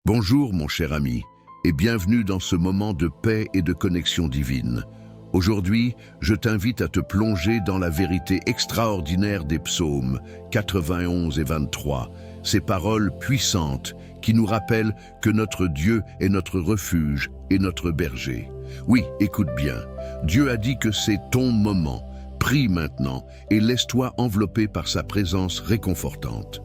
Bonjour mon cher ami, et bienvenue dans ce moment de paix et de connexion divine. Aujourd'hui, je t'invite à te plonger dans la vérité extraordinaire des psaumes 91 et 23, ces paroles puissantes qui nous rappellent que notre Dieu est notre refuge et notre berger. Oui, écoute bien, Dieu a dit que c'est ton moment. Prie maintenant et laisse-toi envelopper par sa présence réconfortante.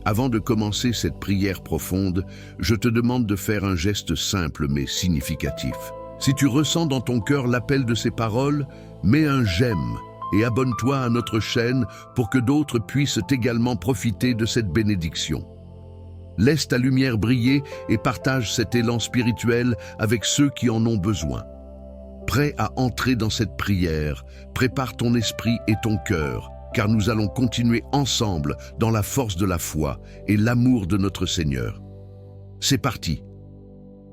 Avant de commencer cette prière profonde, je te demande de faire un geste simple mais significatif. Si tu ressens dans ton cœur l'appel de ces paroles, mets un j'aime et abonne-toi à notre chaîne pour que d'autres puissent également profiter de cette bénédiction. Laisse ta lumière briller et partage cet élan spirituel avec ceux qui en ont besoin. Prêt à entrer dans cette prière, prépare ton esprit et ton cœur, car nous allons continuer ensemble dans la force de la foi et l'amour de notre Seigneur. C'est parti.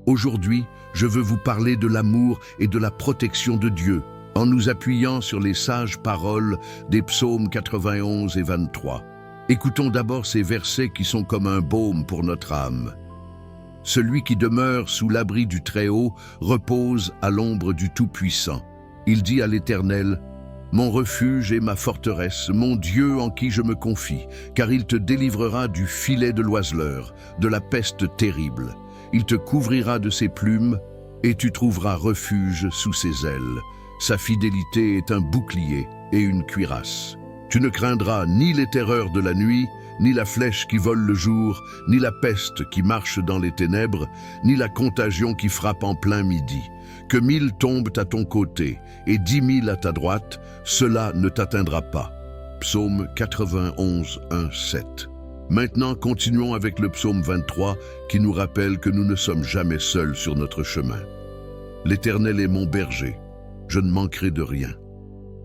Aujourd'hui, je veux vous parler de l'amour et de la protection de Dieu, en nous appuyant sur les sages paroles des psaumes 91 et 23. Écoutons d'abord ces versets qui sont comme un baume pour notre âme. Celui qui demeure sous l'abri du Très-Haut repose à l'ombre du Tout-Puissant. Il dit à l'Éternel: mon refuge et ma forteresse, mon Dieu en qui je me confie, car il te délivrera du filet de l'oiseleur, de la peste terrible. Il te couvrira de ses plumes, et tu trouveras refuge sous ses ailes. Sa fidélité est un bouclier et une cuirasse. Tu ne craindras ni les terreurs de la nuit, ni la flèche qui vole le jour, ni la peste qui marche dans les ténèbres, ni la contagion qui frappe en plein midi. Que 1000 tombent à ton côté et 10 000 à ta droite, cela ne t'atteindra pas. Psaume 91, 1, 7. Maintenant, continuons avec le psaume 23 qui nous rappelle que nous ne sommes jamais seuls sur notre chemin. L'Éternel est mon berger, je ne manquerai de rien.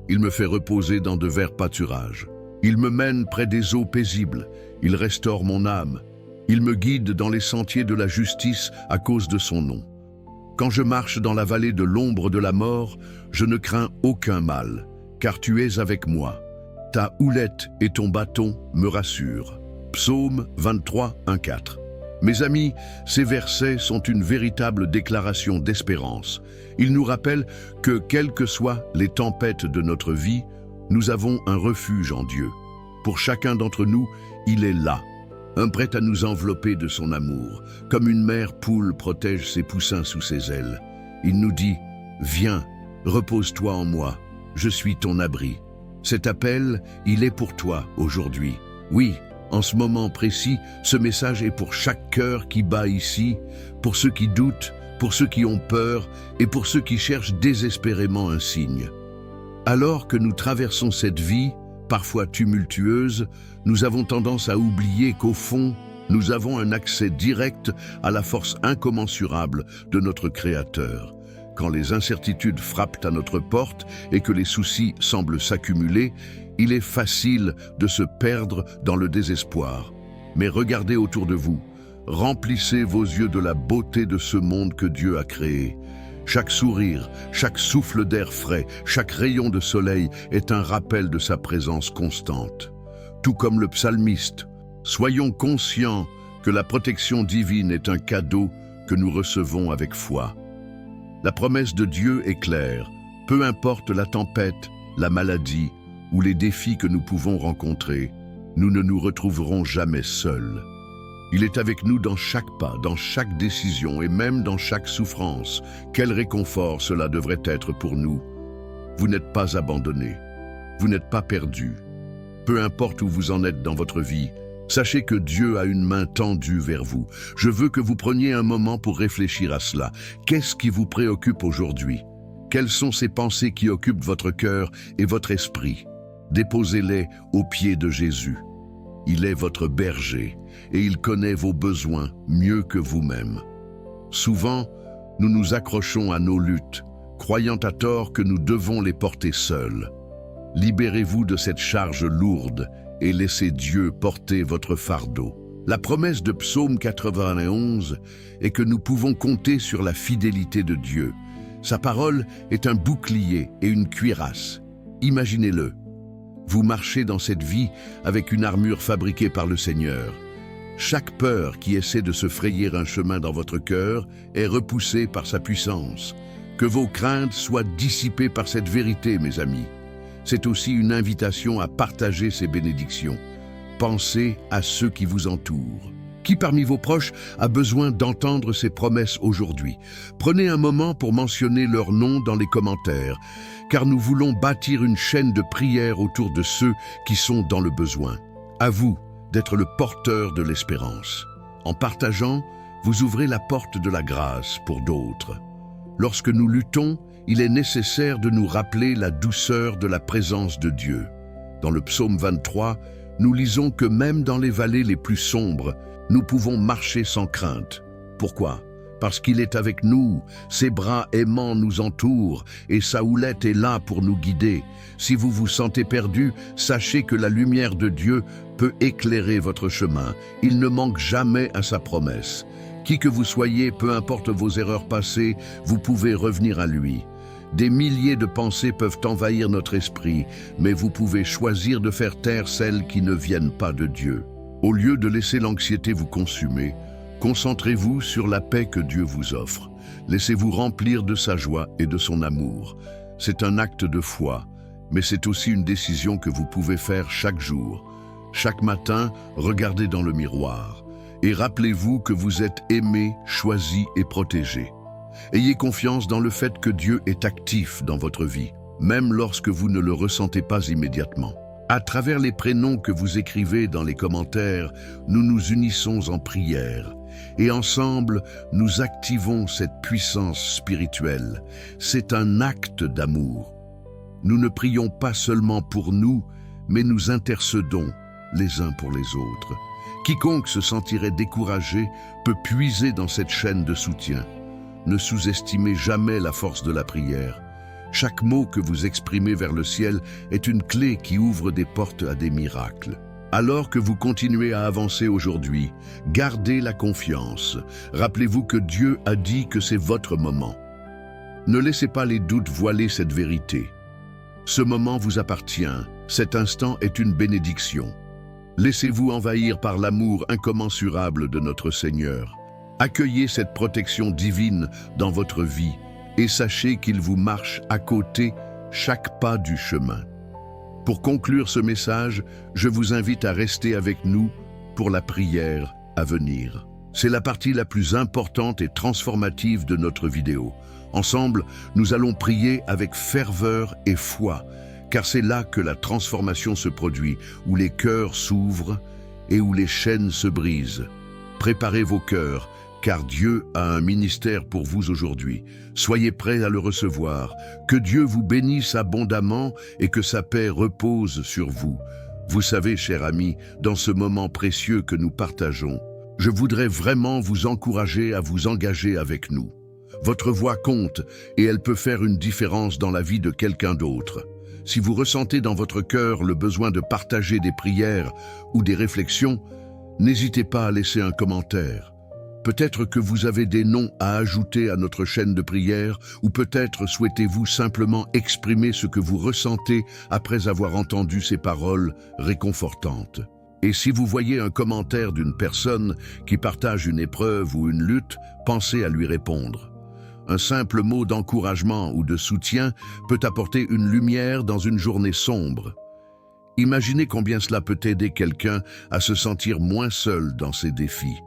Il me fait reposer dans de verts pâturages. Il me mène près des eaux paisibles, il restaure mon âme. Il me guide dans les sentiers de la justice à cause de son nom. Quand je marche dans la vallée de l'ombre de la mort, je ne crains aucun mal, car tu es avec moi. Ta houlette et ton bâton me rassurent. Psaume 23, 1, 4. Mes amis, ces versets sont une véritable déclaration d'espérance. Ils nous rappellent que, quelles que soient les tempêtes de notre vie, nous avons un refuge en Dieu. Pour chacun d'entre nous, il est là, prêt à nous envelopper de son amour, comme une mère poule protège ses poussins sous ses ailes. Il nous dit: viens, repose-toi en moi, je suis ton abri. Cet appel, il est pour toi aujourd'hui. Oui, en ce moment précis, ce message est pour chaque cœur qui bat ici, pour ceux qui doutent, pour ceux qui ont peur et pour ceux qui cherchent désespérément un signe. Alors que nous traversons cette vie, parfois tumultueuse, nous avons tendance à oublier qu'au fond, nous avons un accès direct à la force incommensurable de notre Créateur. Quand les incertitudes frappent à notre porte et que les soucis semblent s'accumuler, il est facile de se perdre dans le désespoir. Mais regardez autour de vous, remplissez vos yeux de la beauté de ce monde que Dieu a créé. Chaque sourire, chaque souffle d'air frais, chaque rayon de soleil est un rappel de sa présence constante. Tout comme le psalmiste, soyons conscients que la protection divine est un cadeau que nous recevons avec foi. La promesse de Dieu est claire, peu importe la tempête, la maladie ou les défis que nous pouvons rencontrer, nous ne nous retrouverons jamais seuls. Il est avec nous dans chaque pas, dans chaque décision et même dans chaque souffrance. Quel réconfort cela devrait être pour nous. Vous n'êtes pas abandonnés, vous n'êtes pas perdus. Peu importe où vous en êtes dans votre vie, sachez que Dieu a une main tendue vers vous. Je veux que vous preniez un moment pour réfléchir à cela. Qu'est-ce qui vous préoccupe aujourd'hui? Quelles sont ces pensées qui occupent votre cœur et votre esprit? Déposez-les aux pieds de Jésus. Il est votre berger et il connaît vos besoins mieux que vous-même. Souvent, nous nous accrochons à nos luttes, croyant à tort que nous devons les porter seuls. Libérez-vous de cette charge lourde et laissez Dieu porter votre fardeau. La promesse de Psaume 91 est que nous pouvons compter sur la fidélité de Dieu. Sa parole est un bouclier et une cuirasse. Imaginez-le. Vous marchez dans cette vie avec une armure fabriquée par le Seigneur. Chaque peur qui essaie de se frayer un chemin dans votre cœur est repoussée par sa puissance. Que vos craintes soient dissipées par cette vérité, mes amis. C'est aussi une invitation à partager ces bénédictions. Pensez à ceux qui vous entourent. Qui parmi vos proches a besoin d'entendre ces promesses aujourd'hui? Prenez un moment pour mentionner leur nom dans les commentaires, car nous voulons bâtir une chaîne de prière autour de ceux qui sont dans le besoin. À vous d'être le porteur de l'espérance. En partageant, vous ouvrez la porte de la grâce pour d'autres. Lorsque nous luttons, il est nécessaire de nous rappeler la douceur de la présence de Dieu. Dans le psaume 23, nous lisons que même dans les vallées les plus sombres, nous pouvons marcher sans crainte. Pourquoi? Parce qu'il est avec nous, ses bras aimants nous entourent et sa houlette est là pour nous guider. Si vous vous sentez perdu, sachez que la lumière de Dieu peut éclairer votre chemin. Il ne manque jamais à sa promesse. Qui que vous soyez, peu importe vos erreurs passées, vous pouvez revenir à lui. Des milliers de pensées peuvent envahir notre esprit, mais vous pouvez choisir de faire taire celles qui ne viennent pas de Dieu. Au lieu de laisser l'anxiété vous consumer, concentrez-vous sur la paix que Dieu vous offre. Laissez-vous remplir de sa joie et de son amour. C'est un acte de foi, mais c'est aussi une décision que vous pouvez faire chaque jour. Chaque matin, regardez dans le miroir et rappelez-vous que vous êtes aimé, choisi et protégé. Ayez confiance dans le fait que Dieu est actif dans votre vie, même lorsque vous ne le ressentez pas immédiatement. À travers les prénoms que vous écrivez dans les commentaires, nous nous unissons en prière et ensemble, nous activons cette puissance spirituelle. C'est un acte d'amour. Nous ne prions pas seulement pour nous, mais nous intercédons les uns pour les autres. Quiconque se sentirait découragé peut puiser dans cette chaîne de soutien. Ne sous-estimez jamais la force de la prière. Chaque mot que vous exprimez vers le ciel est une clé qui ouvre des portes à des miracles. Alors que vous continuez à avancer aujourd'hui, gardez la confiance. Rappelez-vous que Dieu a dit que c'est votre moment. Ne laissez pas les doutes voiler cette vérité. Ce moment vous appartient. Cet instant est une bénédiction. Laissez-vous envahir par l'amour incommensurable de notre Seigneur. Accueillez cette protection divine dans votre vie et sachez qu'il vous marche à côté chaque pas du chemin. Pour conclure ce message, je vous invite à rester avec nous pour la prière à venir. C'est la partie la plus importante et transformative de notre vidéo. Ensemble, nous allons prier avec ferveur et foi, car c'est là que la transformation se produit, où les cœurs s'ouvrent et où les chaînes se brisent. Préparez vos cœurs, car Dieu a un ministère pour vous aujourd'hui. Soyez prêts à le recevoir. Que Dieu vous bénisse abondamment et que sa paix repose sur vous. Vous savez, chers amis, dans ce moment précieux que nous partageons, je voudrais vraiment vous encourager à vous engager avec nous. Votre voix compte et elle peut faire une différence dans la vie de quelqu'un d'autre. Si vous ressentez dans votre cœur le besoin de partager des prières ou des réflexions, n'hésitez pas à laisser un commentaire. Peut-être que vous avez des noms à ajouter à notre chaîne de prière ou peut-être souhaitez-vous simplement exprimer ce que vous ressentez après avoir entendu ces paroles réconfortantes. Et si vous voyez un commentaire d'une personne qui partage une épreuve ou une lutte, pensez à lui répondre. Un simple mot d'encouragement ou de soutien peut apporter une lumière dans une journée sombre. Imaginez combien cela peut aider quelqu'un à se sentir moins seul dans ses défis.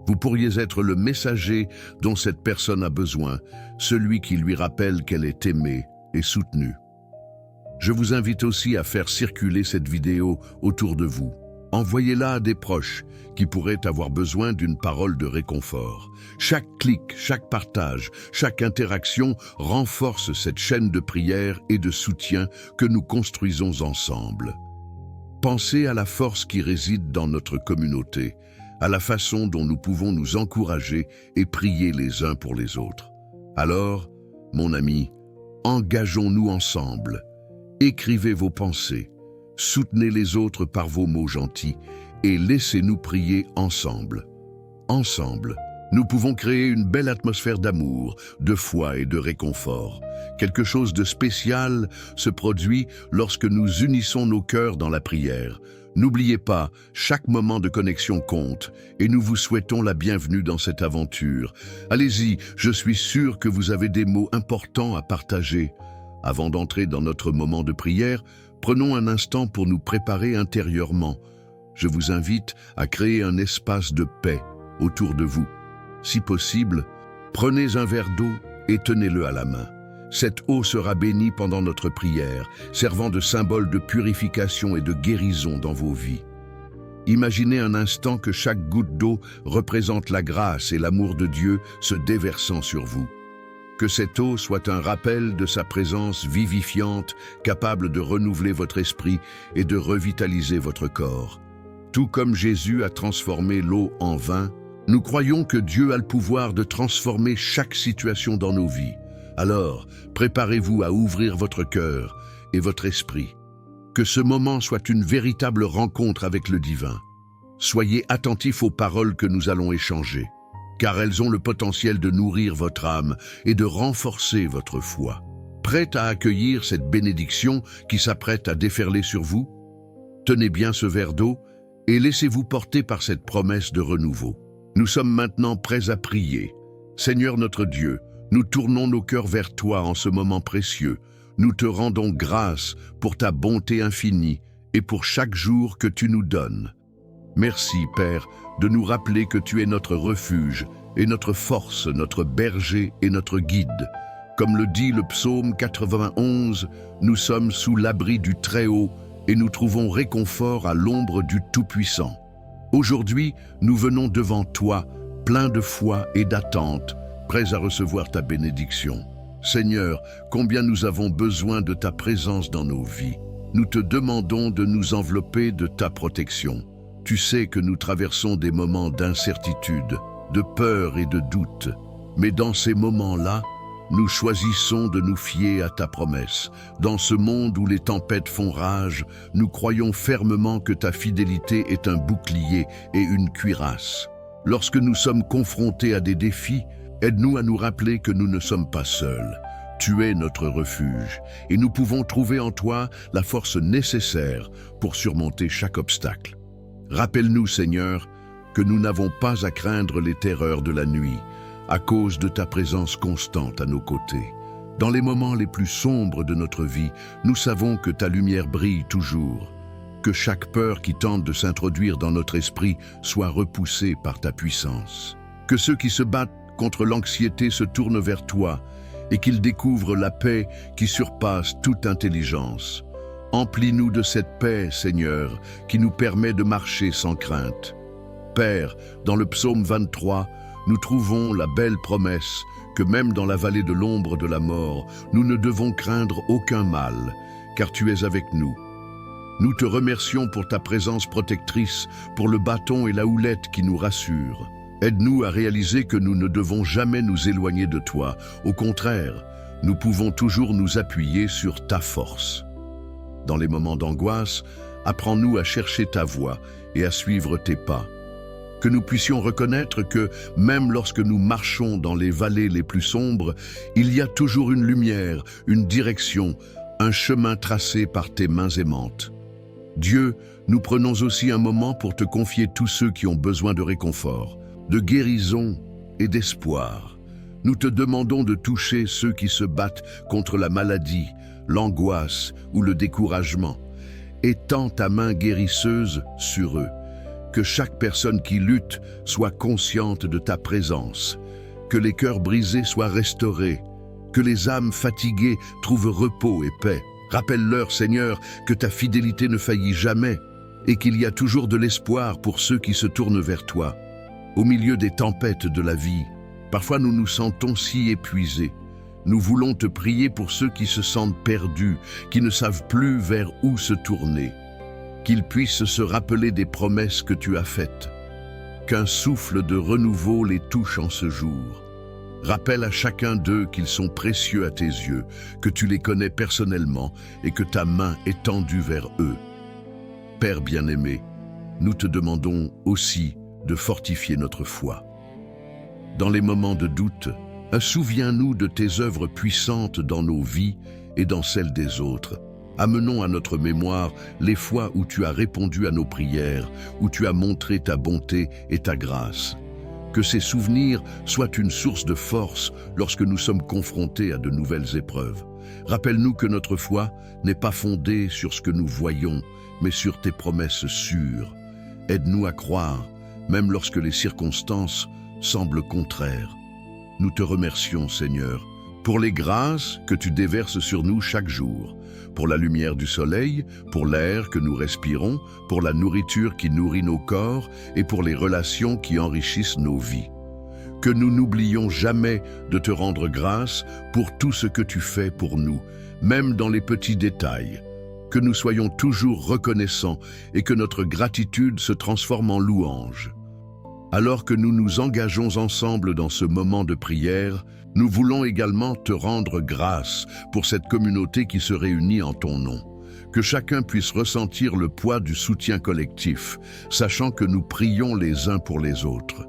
Vous pourriez être le messager dont cette personne a besoin, celui qui lui rappelle qu'elle est aimée et soutenue. Je vous invite aussi à faire circuler cette vidéo autour de vous. Envoyez-la à des proches qui pourraient avoir besoin d'une parole de réconfort. Chaque clic, chaque partage, chaque interaction renforce cette chaîne de prière et de soutien que nous construisons ensemble. Pensez à la force qui réside dans notre communauté, à la façon dont nous pouvons nous encourager et prier les uns pour les autres. Alors, mon ami, engageons-nous ensemble. Écrivez vos pensées, soutenez les autres par vos mots gentils et laissez-nous prier ensemble. Ensemble, nous pouvons créer une belle atmosphère d'amour, de foi et de réconfort. Quelque chose de spécial se produit lorsque nous unissons nos cœurs dans la prière. N'oubliez pas, chaque moment de connexion compte et nous vous souhaitons la bienvenue dans cette aventure. Allez-y, je suis sûr que vous avez des mots importants à partager. Avant d'entrer dans notre moment de prière, prenons un instant pour nous préparer intérieurement. Je vous invite à créer un espace de paix autour de vous. Si possible, prenez un verre d'eau et tenez-le à la main. Cette eau sera bénie pendant notre prière, servant de symbole de purification et de guérison dans vos vies. Imaginez un instant que chaque goutte d'eau représente la grâce et l'amour de Dieu se déversant sur vous. Que cette eau soit un rappel de sa présence vivifiante, capable de renouveler votre esprit et de revitaliser votre corps. Tout comme Jésus a transformé l'eau en vin, nous croyons que Dieu a le pouvoir de transformer chaque situation dans nos vies. Alors, préparez-vous à ouvrir votre cœur et votre esprit. Que ce moment soit une véritable rencontre avec le divin. Soyez attentifs aux paroles que nous allons échanger, car elles ont le potentiel de nourrir votre âme et de renforcer votre foi. Prête à accueillir cette bénédiction qui s'apprête à déferler sur vous? Tenez bien ce verre d'eau et laissez-vous porter par cette promesse de renouveau. Nous sommes maintenant prêts à prier. Seigneur notre Dieu, nous tournons nos cœurs vers toi en ce moment précieux. Nous te rendons grâce pour ta bonté infinie et pour chaque jour que tu nous donnes. Merci, Père, de nous rappeler que tu es notre refuge et notre force, notre berger et notre guide. Comme le dit le psaume 91, nous sommes sous l'abri du Très-Haut et nous trouvons réconfort à l'ombre du Tout-Puissant. Aujourd'hui, nous venons devant toi, pleins de foi et d'attente, prêts à recevoir ta bénédiction. Seigneur, combien nous avons besoin de ta présence dans nos vies. Nous te demandons de nous envelopper de ta protection. Tu sais que nous traversons des moments d'incertitude, de peur et de doute. Mais dans ces moments-là, nous choisissons de nous fier à ta promesse. Dans ce monde où les tempêtes font rage, nous croyons fermement que ta fidélité est un bouclier et une cuirasse. Lorsque nous sommes confrontés à des défis, aide-nous à nous rappeler que nous ne sommes pas seuls. Tu es notre refuge et nous pouvons trouver en toi la force nécessaire pour surmonter chaque obstacle. Rappelle-nous, Seigneur, que nous n'avons pas à craindre les terreurs de la nuit, à cause de ta présence constante à nos côtés. Dans les moments les plus sombres de notre vie, nous savons que ta lumière brille toujours, que chaque peur qui tente de s'introduire dans notre esprit soit repoussée par ta puissance. Que ceux qui se battent contre l'anxiété se tournent vers toi et qu'ils découvrent la paix qui surpasse toute intelligence. Emplis-nous de cette paix, Seigneur, qui nous permet de marcher sans crainte. Père, dans le psaume 23, nous trouvons la belle promesse que même dans la vallée de l'ombre de la mort, nous ne devons craindre aucun mal, car tu es avec nous. Nous te remercions pour ta présence protectrice, pour le bâton et la houlette qui nous rassurent. Aide-nous à réaliser que nous ne devons jamais nous éloigner de toi. Au contraire, nous pouvons toujours nous appuyer sur ta force. Dans les moments d'angoisse, apprends-nous à chercher ta voie et à suivre tes pas. Que nous puissions reconnaître que, même lorsque nous marchons dans les vallées les plus sombres, il y a toujours une lumière, une direction, un chemin tracé par tes mains aimantes. Dieu, nous prenons aussi un moment pour te confier tous ceux qui ont besoin de réconfort, de guérison et d'espoir. Nous te demandons de toucher ceux qui se battent contre la maladie, l'angoisse ou le découragement. Étends ta main guérisseuse sur eux. Que chaque personne qui lutte soit consciente de ta présence, que les cœurs brisés soient restaurés, que les âmes fatiguées trouvent repos et paix. Rappelle-leur, Seigneur, que ta fidélité ne faillit jamais et qu'il y a toujours de l'espoir pour ceux qui se tournent vers toi. Au milieu des tempêtes de la vie, parfois nous nous sentons si épuisés. Nous voulons te prier pour ceux qui se sentent perdus, qui ne savent plus vers où se tourner. Qu'ils puissent se rappeler des promesses que tu as faites. Qu'un souffle de renouveau les touche en ce jour. Rappelle à chacun d'eux qu'ils sont précieux à tes yeux, que tu les connais personnellement et que ta main est tendue vers eux. Père bien-aimé, nous te demandons aussi de fortifier notre foi. Dans les moments de doute, souviens-nous de tes œuvres puissantes dans nos vies et dans celles des autres. Amenons à notre mémoire les fois où tu as répondu à nos prières, où tu as montré ta bonté et ta grâce. Que ces souvenirs soient une source de force lorsque nous sommes confrontés à de nouvelles épreuves. Rappelle-nous que notre foi n'est pas fondée sur ce que nous voyons, mais sur tes promesses sûres. Aide-nous à croire, même lorsque les circonstances semblent contraires. Nous te remercions, Seigneur, pour les grâces que tu déverses sur nous chaque jour, pour la lumière du soleil, pour l'air que nous respirons, pour la nourriture qui nourrit nos corps et pour les relations qui enrichissent nos vies. Que nous n'oublions jamais de te rendre grâce pour tout ce que tu fais pour nous, même dans les petits détails. Que nous soyons toujours reconnaissants et que notre gratitude se transforme en louange. Alors que nous nous engageons ensemble dans ce moment de prière, nous voulons également te rendre grâce pour cette communauté qui se réunit en ton nom. Que chacun puisse ressentir le poids du soutien collectif, sachant que nous prions les uns pour les autres.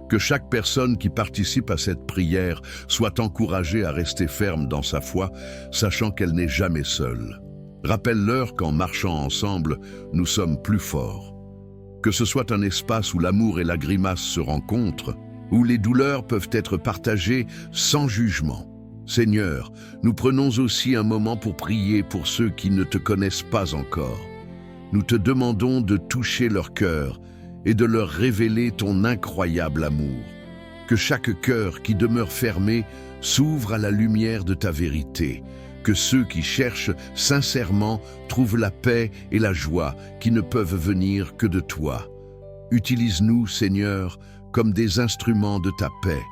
Que chaque personne qui participe à cette prière soit encouragée à rester ferme dans sa foi, sachant qu'elle n'est jamais seule. Rappelle-leur qu'en marchant ensemble, nous sommes plus forts. Que ce soit un espace où l'amour et la grimace se rencontrent, où les douleurs peuvent être partagées sans jugement. Seigneur, nous prenons aussi un moment pour prier pour ceux qui ne te connaissent pas encore. Nous te demandons de toucher leur cœur et de leur révéler ton incroyable amour. Que chaque cœur qui demeure fermé s'ouvre à la lumière de ta vérité. Que ceux qui cherchent sincèrement trouvent la paix et la joie qui ne peuvent venir que de toi. Utilise-nous, Seigneur, comme des instruments de ta paix.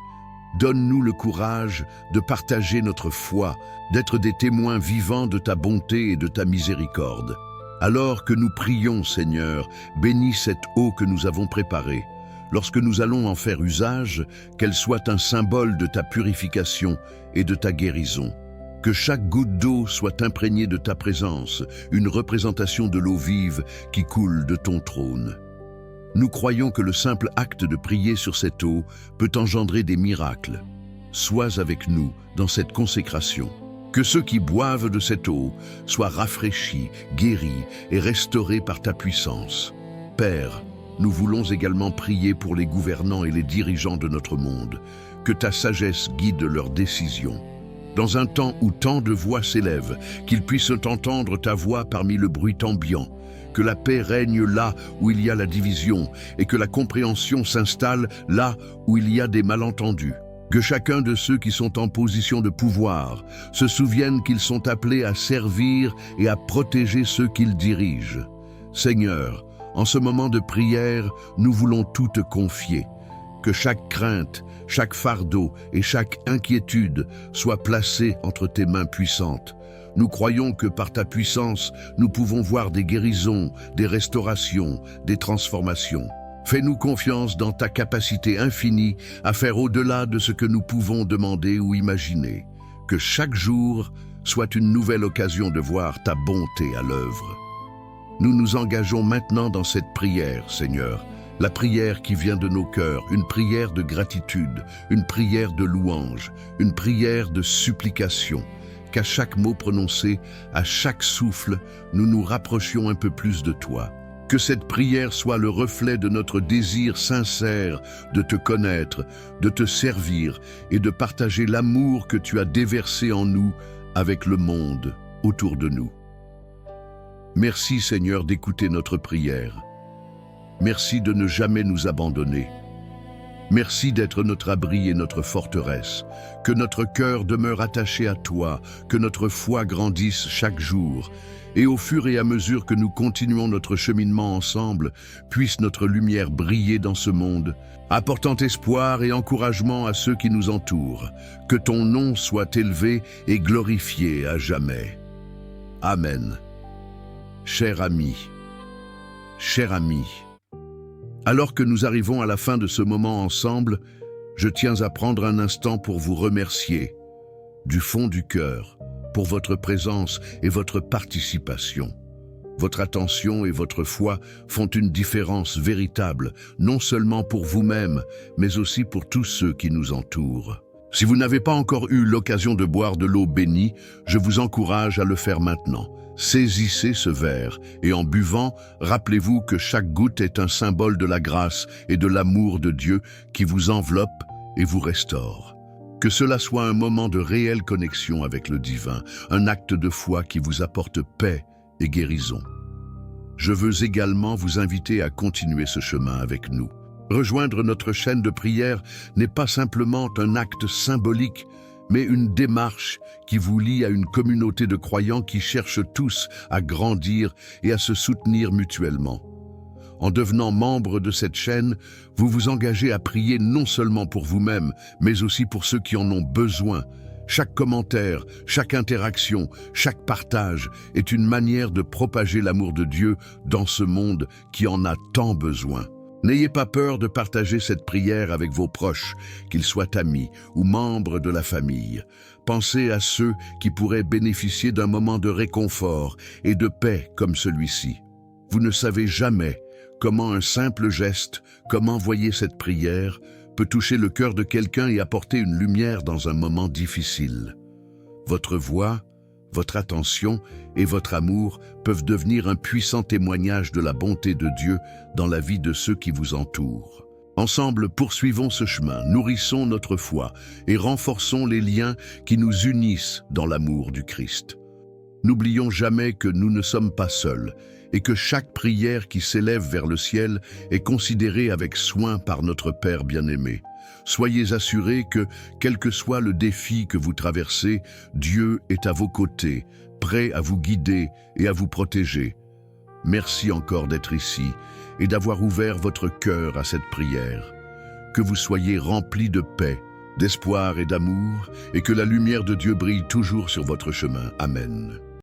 Donne-nous le courage de partager notre foi, d'être des témoins vivants de ta bonté et de ta miséricorde. Alors que nous prions, Seigneur, bénis cette eau que nous avons préparée. Lorsque nous allons en faire usage, qu'elle soit un symbole de ta purification et de ta guérison. Que chaque goutte d'eau soit imprégnée de ta présence, une représentation de l'eau vive qui coule de ton trône. Nous croyons que le simple acte de prier sur cette eau peut engendrer des miracles. Sois avec nous dans cette consécration. Que ceux qui boivent de cette eau soient rafraîchis, guéris et restaurés par ta puissance. Père, nous voulons également prier pour les gouvernants et les dirigeants de notre monde. Que ta sagesse guide leurs décisions. Dans un temps où tant de voix s'élèvent, qu'ils puissent entendre ta voix parmi le bruit ambiant. Que la paix règne là où il y a la division et que la compréhension s'installe là où il y a des malentendus. Que chacun de ceux qui sont en position de pouvoir se souvienne qu'ils sont appelés à servir et à protéger ceux qu'ils dirigent. Seigneur, en ce moment de prière, nous voulons tout te confier. Que chaque crainte, chaque fardeau et chaque inquiétude soient placés entre tes mains puissantes. Nous croyons que par ta puissance, nous pouvons voir des guérisons, des restaurations, des transformations. Fais-nous confiance dans ta capacité infinie à faire au-delà de ce que nous pouvons demander ou imaginer. Que chaque jour soit une nouvelle occasion de voir ta bonté à l'œuvre. Nous nous engageons maintenant dans cette prière, Seigneur. La prière qui vient de nos cœurs, une prière de gratitude, une prière de louange, une prière de supplication. Qu'à chaque mot prononcé, à chaque souffle, nous nous rapprochions un peu plus de toi. Que cette prière soit le reflet de notre désir sincère de te connaître, de te servir et de partager l'amour que tu as déversé en nous avec le monde autour de nous. Merci Seigneur d'écouter notre prière. Merci de ne jamais nous abandonner. Merci d'être notre abri et notre forteresse. Que notre cœur demeure attaché à toi, que notre foi grandisse chaque jour. Et au fur et à mesure que nous continuons notre cheminement ensemble, puisse notre lumière briller dans ce monde, apportant espoir et encouragement à ceux qui nous entourent. Que ton nom soit élevé et glorifié à jamais. Amen. Cher ami, alors que nous arrivons à la fin de ce moment ensemble, je tiens à prendre un instant pour vous remercier, du fond du cœur, pour votre présence et votre participation. Votre attention et votre foi font une différence véritable, non seulement pour vous-même, mais aussi pour tous ceux qui nous entourent. Si vous n'avez pas encore eu l'occasion de boire de l'eau bénie, je vous encourage à le faire maintenant. Saisissez ce verre et en buvant, rappelez-vous que chaque goutte est un symbole de la grâce et de l'amour de Dieu qui vous enveloppe et vous restaure. Que cela soit un moment de réelle connexion avec le divin, un acte de foi qui vous apporte paix et guérison. Je veux également vous inviter à continuer ce chemin avec nous. Rejoindre notre chaîne de prière n'est pas simplement un acte symbolique, mais une démarche qui vous lie à une communauté de croyants qui cherchent tous à grandir et à se soutenir mutuellement. En devenant membre de cette chaîne, vous vous engagez à prier non seulement pour vous-même, mais aussi pour ceux qui en ont besoin. Chaque commentaire, chaque interaction, chaque partage est une manière de propager l'amour de Dieu dans ce monde qui en a tant besoin. N'ayez pas peur de partager cette prière avec vos proches, qu'ils soient amis ou membres de la famille. Pensez à ceux qui pourraient bénéficier d'un moment de réconfort et de paix comme celui-ci. Vous ne savez jamais comment un simple geste, comme envoyer cette prière, peut toucher le cœur de quelqu'un et apporter une lumière dans un moment difficile. Votre voix, votre attention et votre amour peuvent devenir un puissant témoignage de la bonté de Dieu dans la vie de ceux qui vous entourent. Ensemble, poursuivons ce chemin, nourrissons notre foi et renforçons les liens qui nous unissent dans l'amour du Christ. N'oublions jamais que nous ne sommes pas seuls et que chaque prière qui s'élève vers le ciel est considérée avec soin par notre Père bien-aimé. Soyez assurés que, quel que soit le défi que vous traversez, Dieu est à vos côtés, prêt à vous guider et à vous protéger. Merci encore d'être ici et d'avoir ouvert votre cœur à cette prière. Que vous soyez remplis de paix, d'espoir et d'amour, et que la lumière de Dieu brille toujours sur votre chemin. Amen.